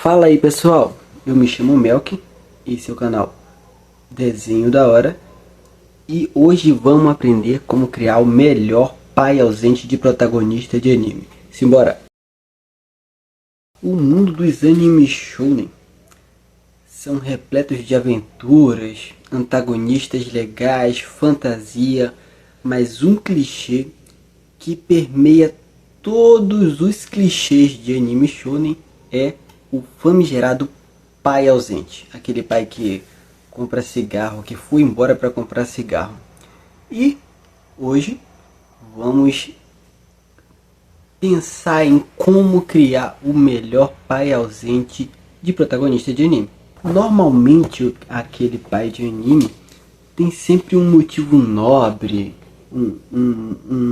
Fala aí pessoal, eu me chamo Melk, esse é o canal Desenho da Hora e hoje vamos aprender como criar o melhor pai ausente de protagonista de anime. Simbora! O mundo dos animes shounen são repletos de aventuras, antagonistas legais, fantasia, mas um clichê que permeia todos os clichês de anime shounen é o famigerado pai ausente. Aquele pai que compra cigarro, que foi embora para comprar cigarro. E hoje vamos pensar em como criar o melhor pai ausente de protagonista de anime. Normalmente aquele pai de anime tem sempre um motivo nobre, um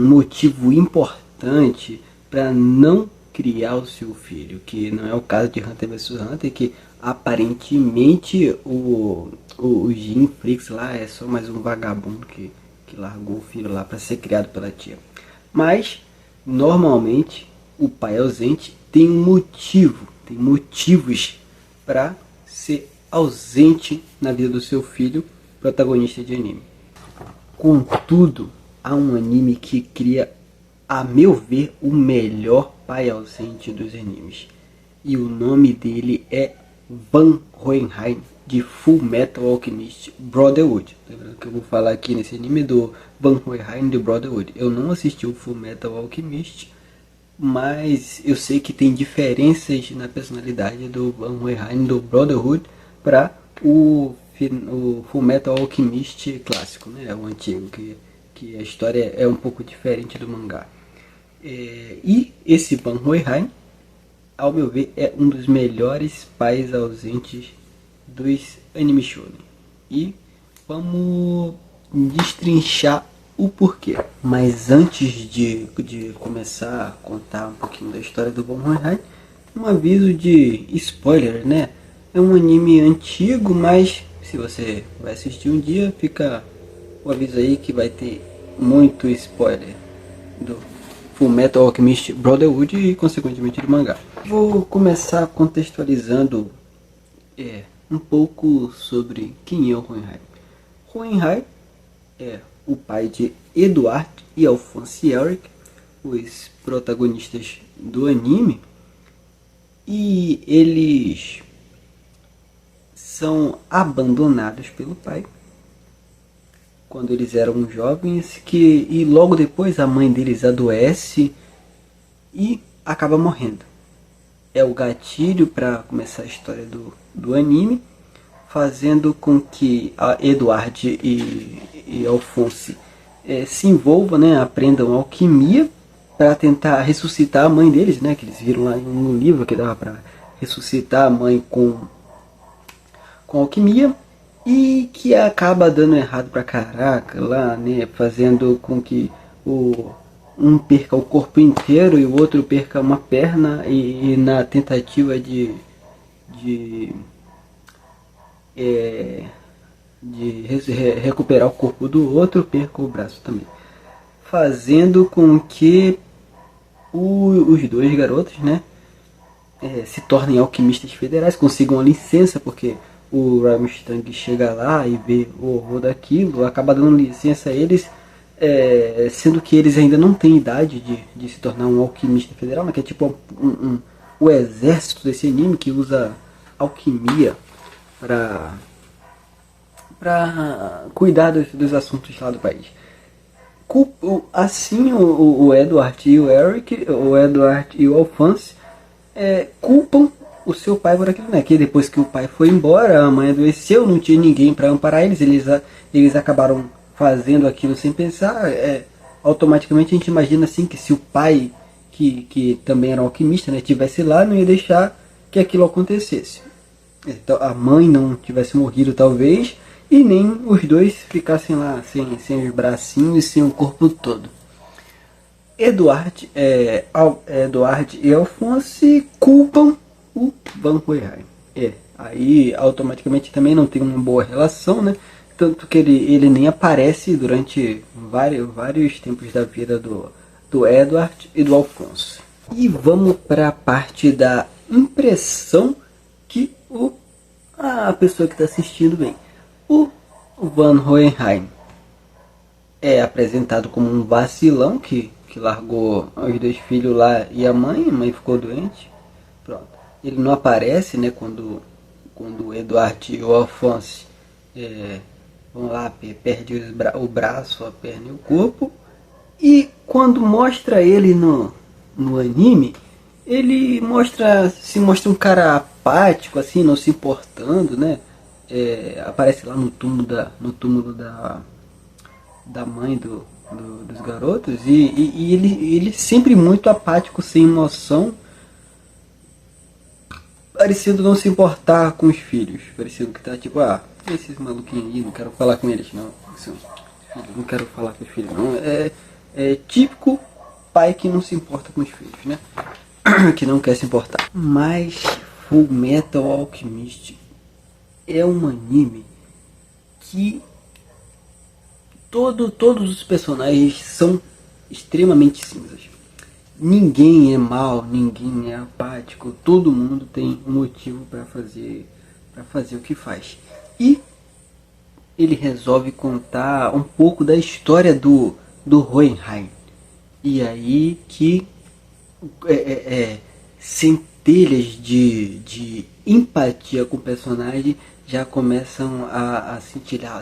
motivo importante para não criar o seu filho, que não é o caso de Hunter vs Hunter, que aparentemente o Jim Freaks lá é só mais um vagabundo que largou o filho lá para ser criado pela tia. Mas normalmente o pai ausente tem um motivo, tem motivos para ser ausente na vida do seu filho, protagonista de anime. Contudo, há um anime que cria, a meu ver, o melhor pai ausente dos animes. E o nome dele é Van Hohenheim, de Full Metal Alchemist Brotherhood. Lembrando que eu vou falar aqui nesse anime do Van Hohenheim de Brotherhood. Eu não assisti o Full Metal Alchemist, mas eu sei que tem diferenças na personalidade do Van Hohenheim do Brotherhood para o Full Metal Alchemist clássico, né? O antigo, que a história é um pouco diferente do mangá. E esse Van Hohenheim, ao meu ver, é um dos melhores pais ausentes dos anime shonen. E vamos destrinchar o porquê. Mas antes de começar a contar um pouquinho da história do Van Hohenheim, um aviso de spoiler, né? É um anime antigo, mas se você vai assistir um dia, fica o aviso aí que vai ter muito spoiler do Full Metal Alchemist Brotherhood e consequentemente do mangá. Vou começar contextualizando um pouco sobre quem é o Hohenheim. Hohenheim é o pai de Eduard e Alphonse Elric, os protagonistas do anime, e eles são abandonados pelo pai quando eles eram jovens, e logo depois a mãe deles adoece e acaba morrendo. É o gatilho para começar a história do anime, fazendo com que a Eduard e Alphonse se envolvam, né, aprendam alquimia para tentar ressuscitar a mãe deles, né, que eles viram lá no livro que dava para ressuscitar a mãe com alquimia, e que acaba dando errado pra caraca lá, né, fazendo com que um perca o corpo inteiro e o outro perca uma perna, e na tentativa de recuperar o corpo do outro, perca o braço também, fazendo com que os dois garotos, né, se tornem alquimistas federais, consigam a licença, porque o Rammstein chega lá e vê o horror daquilo, acaba dando licença a eles, sendo que eles ainda não têm idade de se tornar um alquimista federal, né, que é tipo o exército desse anime, que usa alquimia para cuidar dos assuntos lá do país. Assim, o Edward e o Eric, o Edward e o Alphonse, culpam o seu pai por aquilo, né? Que depois que o pai foi embora, a mãe adoeceu, não tinha ninguém para amparar eles, eles acabaram fazendo aquilo sem pensar. Automaticamente a gente imagina assim que se o pai, que também era um alquimista, né, tivesse lá, não ia deixar que aquilo acontecesse. Então, a mãe não tivesse morrido talvez, e nem os dois ficassem lá sem os bracinhos e sem o corpo todo. Eduard e Alphonse culpam o Van Hohenheim. Aí automaticamente também não tem uma boa relação, né? Tanto que ele nem aparece durante vários tempos da vida do Edward e do Alphonse. E vamos para a parte da impressão que a pessoa que está assistindo vem. O Van Hohenheim é apresentado como um vacilão que largou os dois filhos lá e a mãe ficou doente. Pronto. Ele não aparece, né, quando o Eduard e o Alphonse vão lá, perde o braço, a perna e o corpo. E quando mostra ele no anime, ele se mostra um cara apático, assim, não se importando, né? Aparece lá no túmulo da mãe dos garotos e ele sempre muito apático, sem emoção, parecendo não se importar com os filhos, parecendo que tá tipo, esses maluquinhos aí, não quero falar com eles não, não quero falar com os filhos não, é típico pai que não se importa com os filhos, né? Que não quer se importar. Mas Full Metal Alchemist é um anime que todos os personagens são extremamente cinzas. Ninguém é mal, ninguém é apático, todo mundo tem um motivo para fazer o que faz. E ele resolve contar um pouco da história do Hohenheim. E aí que centelhas de empatia com o personagem já começam a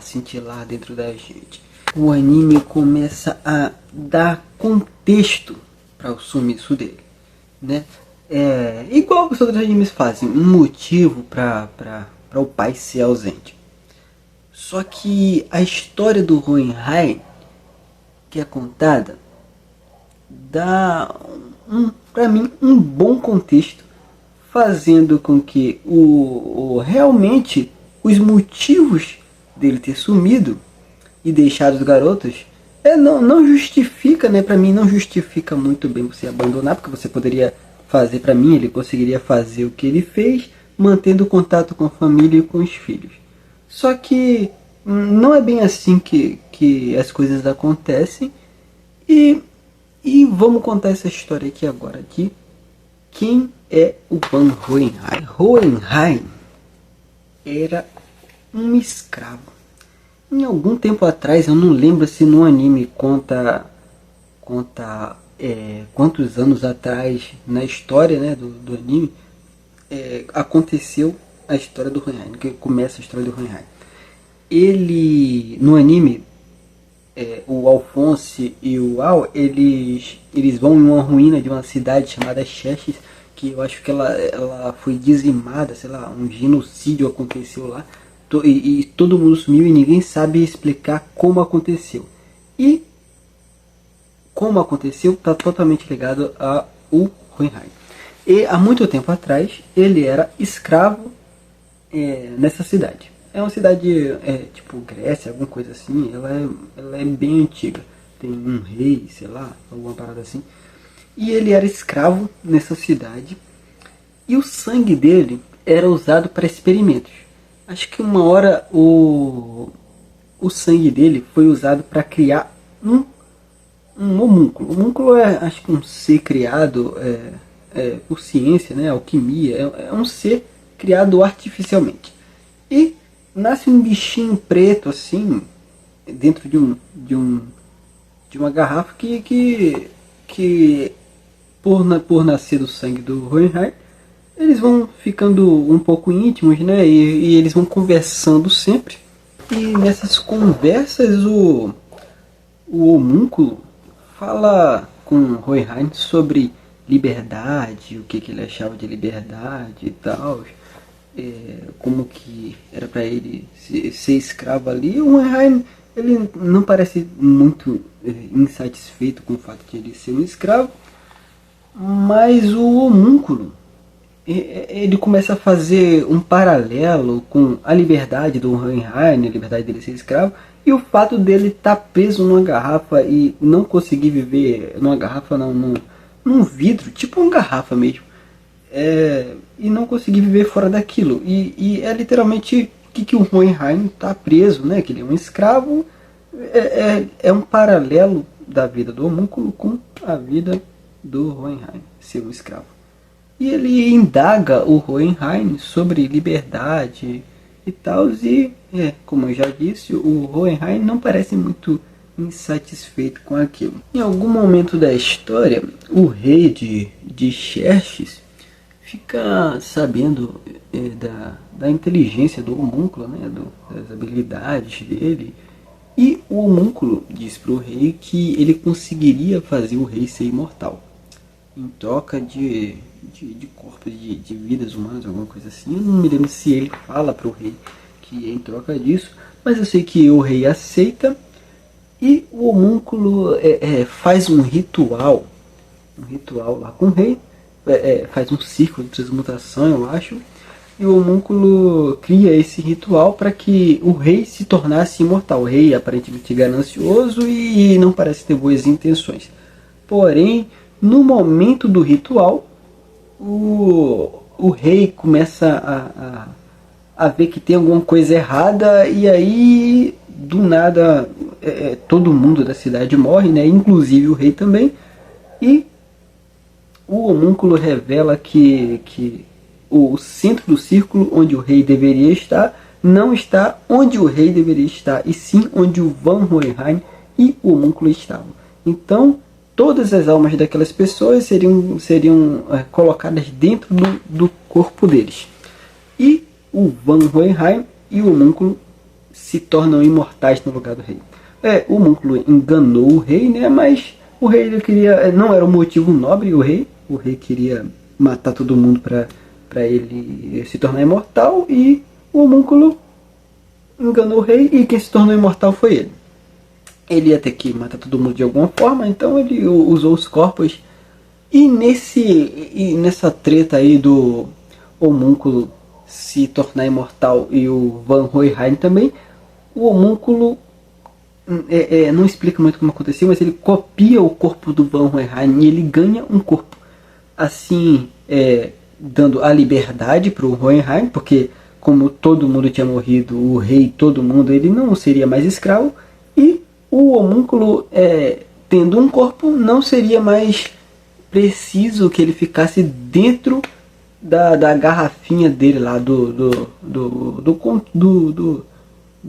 cintilar dentro da gente. O anime começa a dar contexto para o sumiço dele, né? Igual os outros animes fazem, um motivo para o pai ser ausente. Só que a história do Hohenheim que é contada dá para mim um bom contexto, fazendo com que realmente os motivos dele ter sumido e deixado os garotos não justifica, né? Para mim não justifica muito bem você abandonar, porque você poderia fazer, para mim ele conseguiria fazer o que ele fez, mantendo contato com a família e com os filhos. Só que não é bem assim que as coisas acontecem. E vamos contar essa história aqui agora. Quem é o Van Hohenheim? Hohenheim era um escravo. Em algum tempo atrás, eu não lembro se no anime conta quantos anos atrás, na história, né, do anime, aconteceu a história do Hohenheim, que começa a história do Hohenheim. Ele, no anime, o Alphonse e o Al, eles vão em uma ruína de uma cidade chamada Chestes, que eu acho que ela foi dizimada, sei lá, um genocídio aconteceu lá, e todo mundo sumiu e ninguém sabe explicar como aconteceu. E como aconteceu está totalmente ligado ao Hohenheim. E há muito tempo atrás ele era escravo nessa cidade. É uma cidade tipo Grécia, alguma coisa assim. Ela é bem antiga. Tem um rei, sei lá, alguma parada assim. E ele era escravo nessa cidade. E o sangue dele era usado para experimentos. Acho que uma hora o sangue dele foi usado para criar um homúnculo. O homúnculo é, acho que um ser criado por ciência, né, alquimia. É um ser criado artificialmente. E nasce um bichinho preto assim, dentro de uma garrafa que por nascer do sangue do Hohenheim, eles vão ficando um pouco íntimos, né? E eles vão conversando sempre. E nessas conversas o homúnculo fala com Hohenheim sobre liberdade, o que ele achava de liberdade e tal, como que era para ele ser escravo ali. O Hohenheim, ele não parece muito insatisfeito com o fato de ele ser um escravo, mas o homúnculo, ele começa a fazer um paralelo com a liberdade do Hohenheim, a liberdade dele ser escravo, e o fato dele estar preso numa garrafa e não conseguir viver numa garrafa, não, num vidro, tipo uma garrafa mesmo, e não conseguir viver fora daquilo. E é literalmente que o Hohenheim está preso, né? Que ele é um escravo. É um paralelo da vida do homúnculo com a vida do Hohenheim, ser um escravo. e ele indaga o Hohenheim sobre liberdade e tal, e, como eu já disse, o Hohenheim não parece muito insatisfeito com aquilo. Em algum momento da história, o rei de Xerxes fica sabendo da inteligência do homúnculo, né, das habilidades dele, e o homúnculo diz para o rei que ele conseguiria fazer o rei ser imortal em troca de corpos de vidas humanas, alguma coisa assim. Eu não me lembro se ele fala para o rei que é em troca disso, mas eu sei que o rei aceita, e o homúnculo faz um ritual lá com o rei, faz um círculo de transmutação, eu acho, e o homúnculo cria esse ritual para que o rei se tornasse imortal. O rei aparentemente ganancioso e não parece ter boas intenções. Porém, no momento do ritual, o rei começa a ver que tem alguma coisa errada, e aí do nada todo mundo da cidade morre, né? Inclusive o rei também, e o homúnculo revela que o centro do círculo onde o rei deveria estar não está onde o rei deveria estar, e sim onde o Van Hohenheim e o homúnculo estavam. Então todas as almas daquelas pessoas seriam colocadas dentro do corpo deles, e o Van Hohenheim e o homúnculo se tornam imortais no lugar do rei. O homúnculo enganou o rei, né? Mas o rei ele queria, não era um motivo nobre. O rei queria matar todo mundo para ele se tornar imortal, e o homúnculo enganou o rei, e quem se tornou imortal foi ele. Ele ia ter que matar todo mundo de alguma forma, então ele usou os corpos. E nessa treta aí do homúnculo se tornar imortal e o Van Hohenheim também, o homúnculo não explica muito como aconteceu, mas ele copia o corpo do Van Hohenheim e ele ganha um corpo. Assim, dando a liberdade para o Hohenheim, porque como todo mundo tinha morrido, o rei, todo mundo, ele não seria mais escravo, e o homúnculo, tendo um corpo, não seria mais preciso que ele ficasse dentro da garrafinha dele lá, do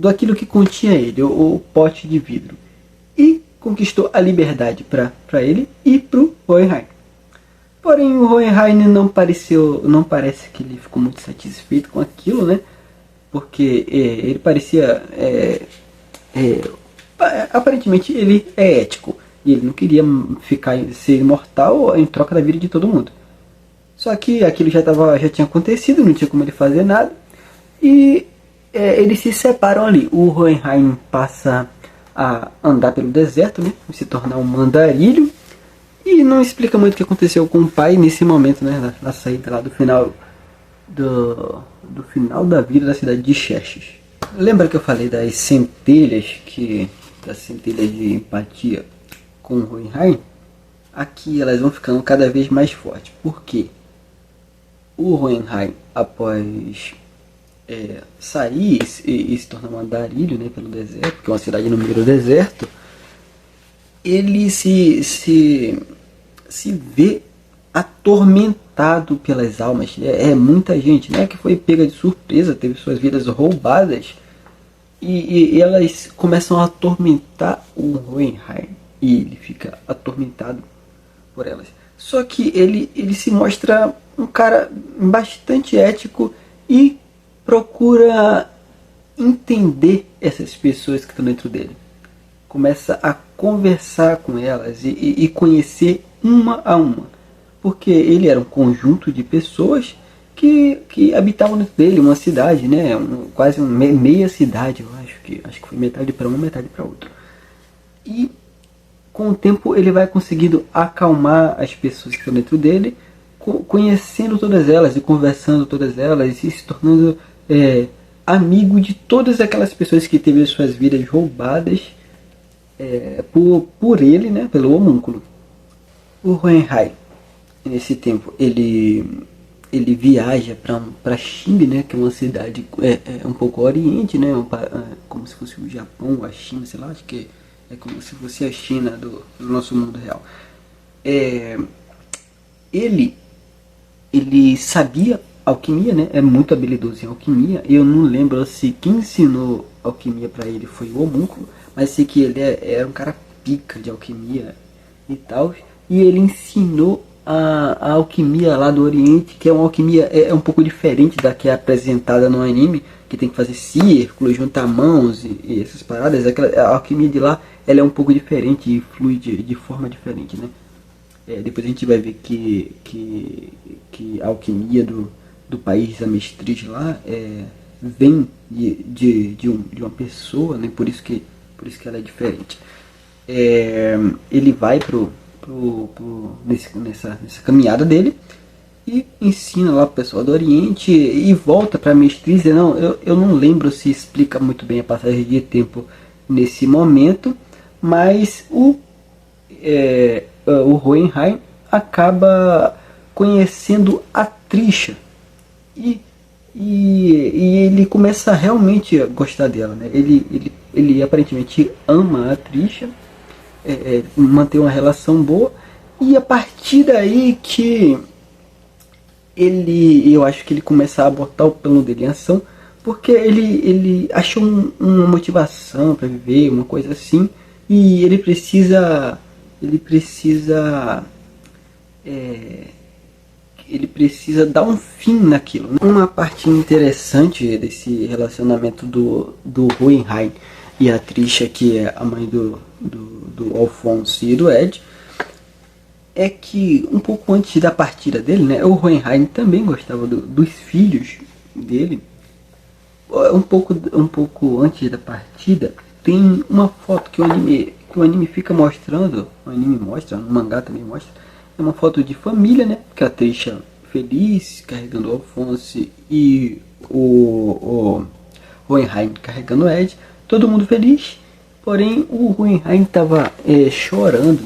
aquilo que continha ele, o pote de vidro. E conquistou a liberdade para ele e para o Hohenheim. Porém, o Hohenheim não parece que ele ficou muito satisfeito com aquilo, né? Porque ele parecia... aparentemente ele é ético, e ele não queria ser imortal em troca da vida de todo mundo. Só que aquilo já tinha acontecido, não tinha como ele fazer nada, e eles se separam ali. O Hohenheim passa a andar pelo deserto, né? Se tornar um andarilho, e não explica muito o que aconteceu com o pai nesse momento, né? Na saída lá do final da vida da cidade de Xerxes. Lembra que eu falei das centelhas de empatia com o Hohenheim? Aqui elas vão ficando cada vez mais fortes. Por quê? O Hohenheim, após sair e se tornar um andarilho, né, pelo deserto, que é uma cidade no meio do deserto, ele se vê atormentado pelas almas. Muita gente, né, que foi pega de surpresa, teve suas vidas roubadas, e elas começam a atormentar o Hohenheim, e ele fica atormentado por elas. Só que ele se mostra um cara bastante ético e procura entender essas pessoas que estão dentro dele. Começa a conversar com elas e conhecer uma a uma. Porque ele era um conjunto de pessoas que habitavam dentro dele, uma cidade, né? Quase meia cidade, eu acho que foi metade para uma, metade para outra. E com o tempo ele vai conseguindo acalmar as pessoas que estão dentro dele, conhecendo todas elas e conversando todas elas, e se tornando amigo de todas aquelas pessoas que teve suas vidas roubadas por ele, né, pelo homúnculo. O Hohenheim, nesse tempo, ele viaja para Xingu, né, que é uma cidade um pouco oriente, né, como se fosse o Japão, a China, sei lá, acho que é como se fosse a China do nosso mundo real. Ele ele sabia alquimia, né? É muito habilidoso em alquimia. Eu não lembro se quem ensinou alquimia para ele foi o homúnculo, mas sei que ele era um cara pica de alquimia e tal. E ele ensinou a alquimia lá do Oriente, que é uma alquimia um pouco diferente da que é apresentada no anime, que tem que fazer círculos, juntar mãos e essas paradas. A alquimia de lá ela é um pouco diferente e flui de forma diferente, né? Depois a gente vai ver que a alquimia do país da Mestriz lá vem de uma pessoa, né? Por isso que ela é diferente. Ele vai nessa caminhada dele e ensina lá pro pessoal do Oriente e volta pra Mestriz. Eu não lembro se explica muito bem a passagem de tempo nesse momento, mas o Hohenheim acaba conhecendo a Trisha e, e ele começa realmente a gostar dela, né? Ele aparentemente ama a Trisha, mantém uma relação boa, e a partir daí que eu acho que ele começa a botar o plano dele em ação, porque ele achou uma motivação para viver, uma coisa assim, e é, ele precisa dar um fim naquilo. Uma parte interessante desse relacionamento do Hohenheim e a Trisha, que é a mãe do Alphonse e do Ed, é que um pouco antes da partida dele, né, o Hohenheim também gostava dos filhos dele. Um pouco antes da partida, tem uma foto que o anime fica mostrando, o anime mostra, no mangá também mostra, é uma foto de família, né, que a Trisha feliz, carregando o Alphonse, e o Hohenheim carregando o Ed, todo mundo feliz. Porém, o Hohenheim estava chorando,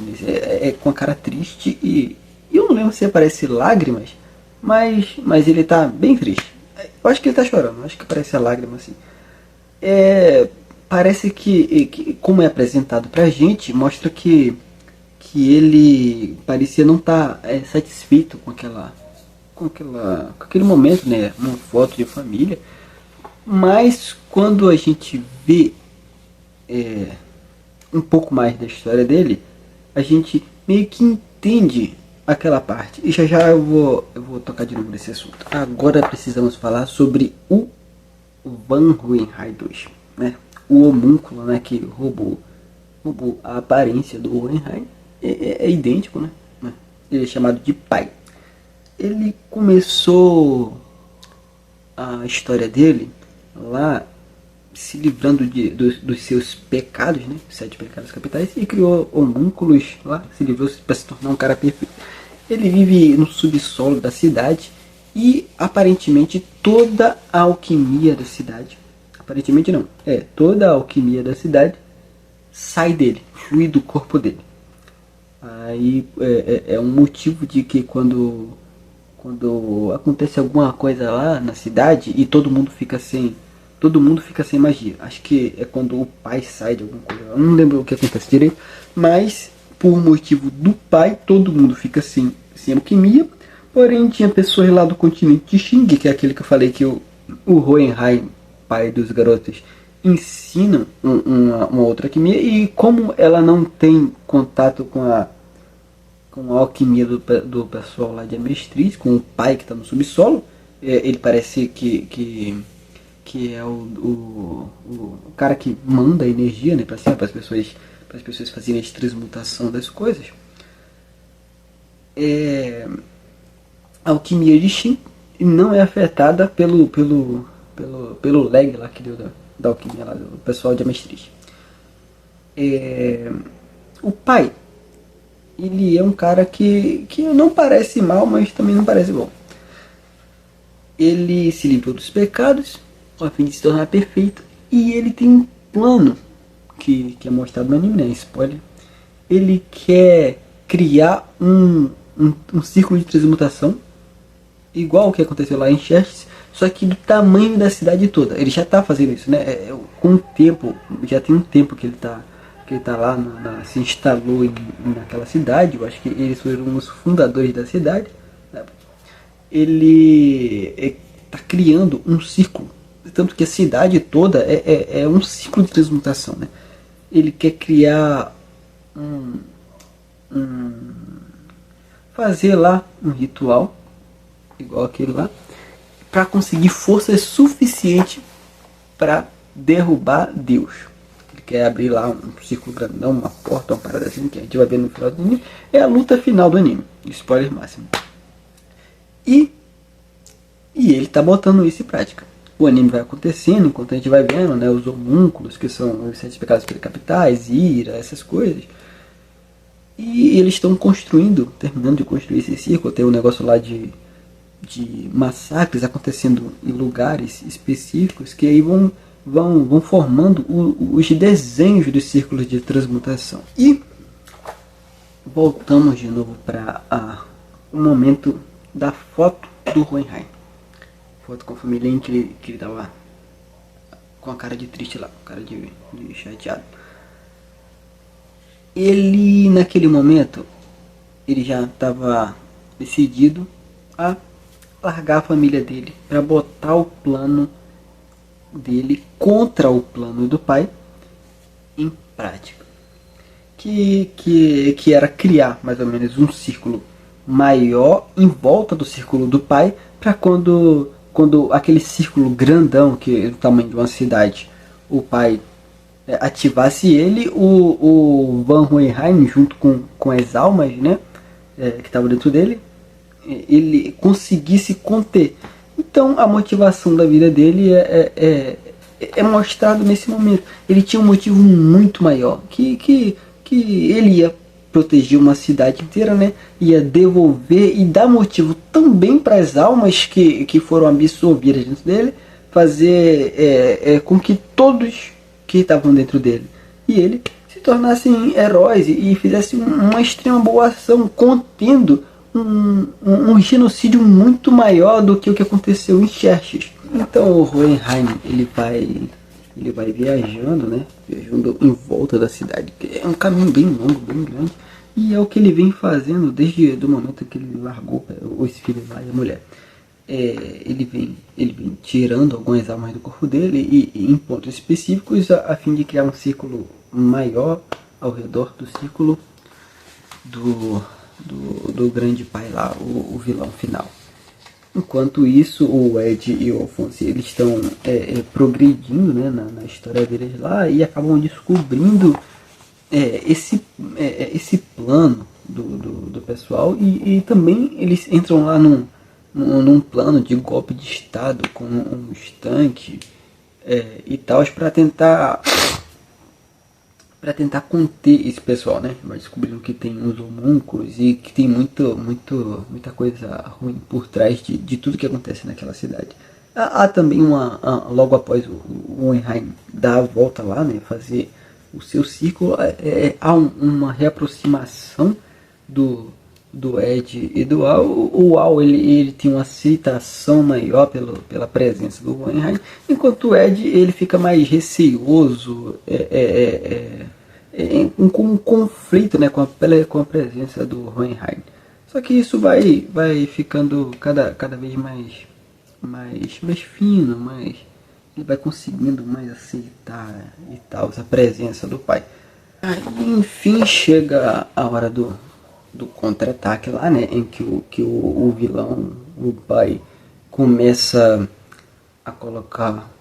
com a cara triste, e eu não lembro se aparece lágrimas, mas ele está bem triste. Eu acho que ele está chorando, acho que aparece a lágrima assim. Parece que, como é apresentado pra gente, mostra que ele parecia não estar satisfeito com aquele momento, né? Uma foto de família. Mas quando a gente vê um pouco mais da história dele, a gente meio que entende aquela parte. E já eu vou tocar de novo nesse assunto. Agora precisamos falar sobre o Van Hohenheim 2, né? O homúnculo, né, que roubou a aparência do Hohenheim. É idêntico, né? Ele é chamado de pai. Ele começou a história dele lá se livrando dos seus pecados, né? 7 pecados capitais, e criou homúnculos lá, se livrou para se tornar um cara perfeito. Ele vive no subsolo da cidade e aparentemente toda a alquimia da cidade, aparentemente não, toda a alquimia da cidade sai dele, flui do corpo dele. Aí é um motivo de que quando acontece alguma coisa lá na cidade e todo mundo fica sem magia. Acho que é quando o pai sai de alguma coisa. Eu não lembro o que acontece direito, mas por motivo do pai todo mundo fica sem alquimia. Porém tinha pessoas lá do continente de Xing, que é aquele que eu falei que o Hohenheim, pai dos garotos, ensina uma outra alquimia, e como ela não tem contato com a alquimia do pessoal lá de Amestriz, com o pai que está no subsolo, ele parece que é o cara que manda a energia, né, para cima, para as pessoas fazerem a transmutação das coisas. A alquimia de Shin não é afetada pelo lag lá que deu da alquimia lá do pessoal de Amestriz. O pai, ele é um cara que não parece mal, mas também não parece bom. Ele se livrou dos pecados a fim de se tornar perfeito, e ele tem um plano que é mostrado no anime, né? Spoiler. Ele quer criar um círculo de transmutação igual o que aconteceu lá em Xerxes, só que do tamanho da cidade toda. Ele já está fazendo isso, né? Com o tempo, já tem um tempo que ele está lá, se instalou naquela cidade. Eu acho que eles foram os fundadores da cidade, né? ele está criando um ciclo. Tanto que a cidade toda é um ciclo de transmutação, né? Ele quer criar fazer lá um ritual igual aquele lá, para conseguir força suficiente para derrubar Deus. Ele quer abrir lá um círculo grandão, uma porta, uma parada assim, que a gente vai ver no final do anime. É a luta final do anime, spoiler máximo. E ele tá botando isso em prática. O anime vai acontecendo enquanto a gente vai vendo, né, os homúnculos, que são os 7 pecados capitais, ira, essas coisas. E eles estão construindo, terminando de construir esse círculo. Tem um negócio lá de massacres acontecendo em lugares específicos, que aí vão formando os desenhos dos círculos de transmutação. E voltamos de novo para o momento da foto do Hohenheim. Foto com a família em que ele tava com a cara de triste lá, cara de chateado. Ele, naquele momento, ele já estava decidido a largar a família dele para botar o plano dele contra o plano do pai em prática. Que era criar mais ou menos um círculo maior em volta do círculo do pai, para quando aquele círculo grandão, que é do tamanho de uma cidade, o pai ativasse ele, o Van Hohenheim, junto com as almas, né, que estavam dentro dele, ele conseguisse conter. Então a motivação da vida dele é mostrado nesse momento. Ele tinha um motivo muito maior, que ele ia proteger uma cidade inteira, né? Ia devolver e dar motivo também para as almas que foram absorvidas dentro dele, fazer com que todos que estavam dentro dele e ele se tornassem heróis e fizessem uma extrema boa ação, contendo um genocídio muito maior do que o que aconteceu em Xerxes. Então o Hohenheim ele vai viajando, né? Viajando em volta da cidade, que é um caminho bem longo, bem grande, e é o que ele vem fazendo desde o momento que ele largou os filhos lá e a mulher. Ele vem tirando algumas almas do corpo dele e em pontos específicos a fim de criar um círculo maior ao redor do círculo do grande pai lá, o vilão final. Enquanto isso, o Ed e o Alphonse eles estão progredindo, né, na história deles lá, e acabam descobrindo esse plano do pessoal, e também eles entram lá num plano de golpe de estado com uns tanques e tal, para tentar conter esse pessoal, né? Vai descobrindo que tem uns homúnculos e que tem muita coisa ruim por trás de tudo que acontece naquela cidade. Há também logo após o Hohenheim dar a volta lá, né? Fazer o seu círculo, há uma reaproximação do Ed e do Al. O Al ele tem uma aceitação maior pela presença do Hohenheim, enquanto o Ed ele fica mais receoso, com um conflito, né, com a presença do Hohenheim. Só que isso vai ficando cada vez mais fino, ele vai conseguindo mais aceitar e tal a presença do pai. Aí, enfim, chega a hora do contra-ataque lá, né, em que o vilão, o pai, começa a colocar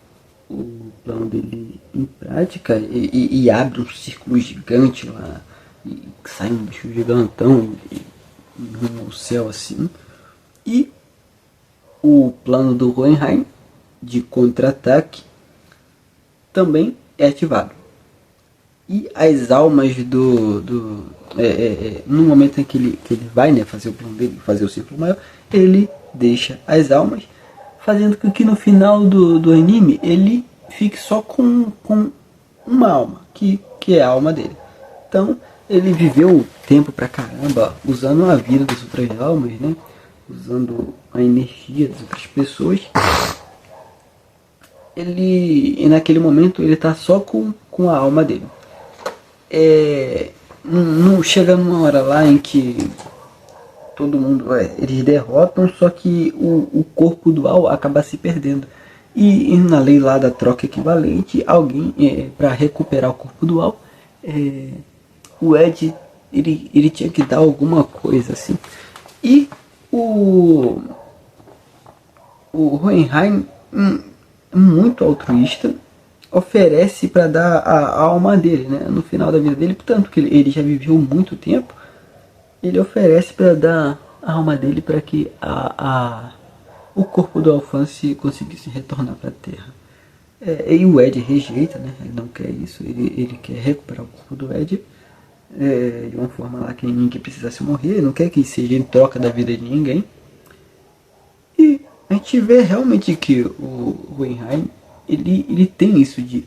o plano dele em prática e abre um círculo gigante lá, e sai um bicho gigantão no céu assim, e o plano do Hohenheim de contra-ataque também é ativado. E as almas no momento em que ele vai, né, fazer o plano dele, fazer o círculo maior, ele deixa as almas, fazendo com que no final do anime ele fique só com uma alma, que é a alma dele. Então ele viveu tempo pra caramba usando a vida das outras almas, né, usando a energia das outras pessoas. E naquele momento ele tá só com a alma dele. Não chega numa hora lá em que todo mundo, eles derrotam, só que o corpo dual acaba se perdendo. E na lei lá da troca equivalente, alguém, para recuperar o corpo dual, o Ed, ele tinha que dar alguma coisa assim. E o Hohenheim, muito altruísta, oferece para dar a alma dele, né, no final da vida dele, portanto que ele já viveu muito tempo, ele oferece para dar a alma dele para que o corpo do Alphonse conseguisse retornar para a Terra. E o Ed rejeita, né, ele não quer isso, ele quer recuperar o corpo do Ed de uma forma lá que ninguém precisasse morrer, ele não quer que seja em troca da vida de ninguém. E a gente vê realmente que o Hohenheim, ele tem isso de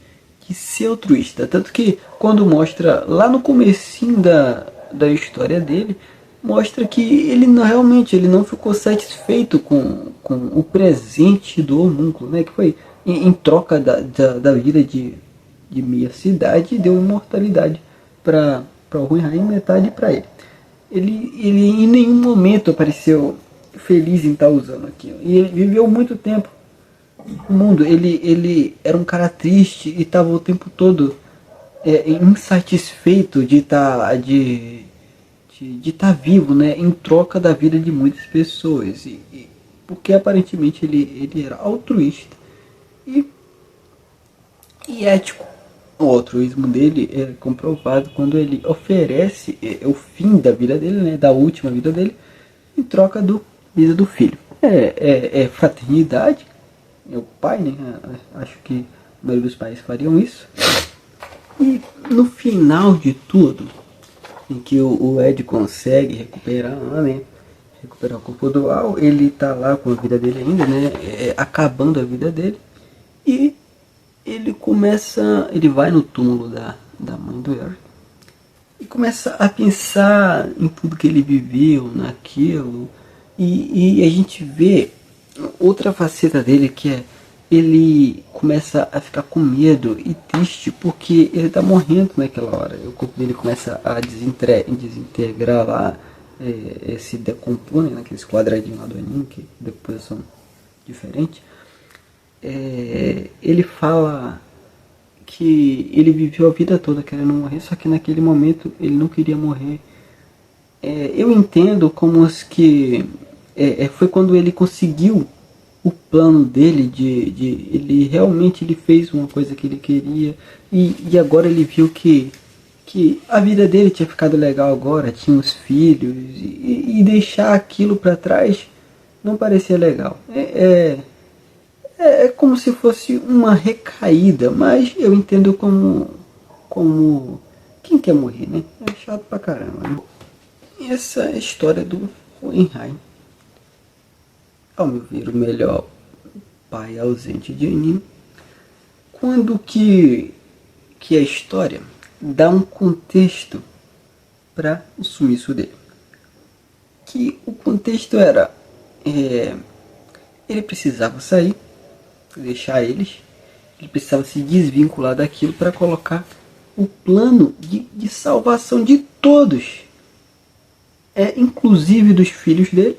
ser altruísta. Tanto que quando mostra lá no comecinho da história dele, mostra que ele não, realmente ele não ficou satisfeito com o presente do homúnculo, né? Que foi em troca da vida de meia cidade, deu imortalidade para o Hohenheim e metade para ele. Ele em nenhum momento apareceu feliz em estar usando aquilo. E ele viveu muito tempo no mundo. Ele era um cara triste e estava o tempo todo insatisfeito de estar de estar vivo, né, em troca da vida de muitas pessoas. Porque aparentemente ele era altruísta e ético. O altruísmo dele é comprovado quando ele oferece o fim da vida dele, né, da última vida dele, em troca da vida do filho. É fraternidade. É o pai, né? Acho que a maioria dos pais fariam isso. E no final de tudo, em que o Ed consegue recuperar, né, recuperar o corpo dual, ele tá lá com a vida dele ainda, né, acabando a vida dele, e ele vai no túmulo da mãe do Eric e começa a pensar em tudo que ele viveu naquilo, e a gente vê outra faceta dele, que é ele começa a ficar com medo e triste porque ele tá morrendo naquela hora. O corpo dele começa a desintegrar lá, se decompõe naqueles quadradinhos lá do anime, que depois são diferentes. Ele fala que ele viveu a vida toda querendo morrer, só que naquele momento ele não queria morrer. Eu entendo como que foi quando ele conseguiu o plano dele ele realmente ele fez uma coisa que ele queria, e agora ele viu que a vida dele tinha ficado legal agora, tinha os filhos, e deixar aquilo para trás não parecia legal. É como se fosse uma recaída, mas eu entendo como quem quer morrer, né? É chato pra caramba, né? E essa é a história do Hohenheim, ao meu ver, o melhor pai ausente de anime, quando que a história dá um contexto para o sumiço dele. Que o contexto era, ele precisava sair, deixar eles, ele precisava se desvincular daquilo para colocar o plano de salvação de todos, inclusive dos filhos dele,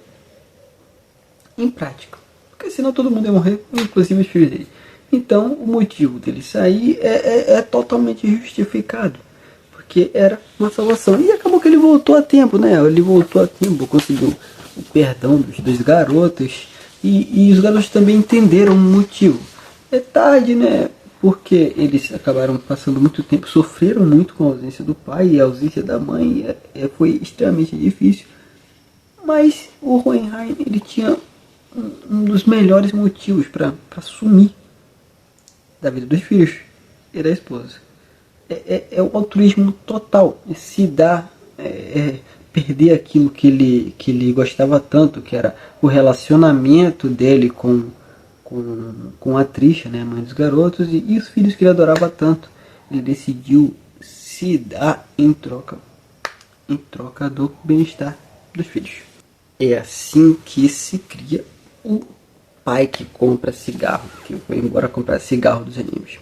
em prática. Porque senão todo mundo ia morrer, inclusive os filhos dele. Então o motivo dele sair é totalmente justificado, porque era uma salvação. E acabou que ele voltou a tempo, né? Ele voltou a tempo, conseguiu o perdão dos dois garotos, e os garotos também entenderam o motivo. É tarde, né? Porque eles acabaram passando muito tempo, sofreram muito com a ausência do pai e a ausência da mãe, foi extremamente difícil. Mas o Hohenheim, ele tinha um dos melhores motivos para sumir da vida dos filhos e da esposa. É o altruísmo total, se dar, perder aquilo que ele gostava tanto, que era o relacionamento dele com a Trisha, né, a mãe dos garotos, e os filhos que ele adorava tanto. Ele decidiu se dar em troca do bem-estar dos filhos. É assim que se cria o pai que compra cigarro, que foi embora comprar cigarro dos animes.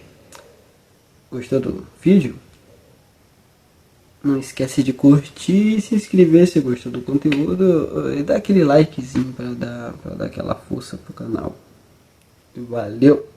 Gostou do vídeo? Não esquece de curtir e se inscrever se gostou do conteúdo e dar aquele likezinho para dar aquela força pro canal. Valeu!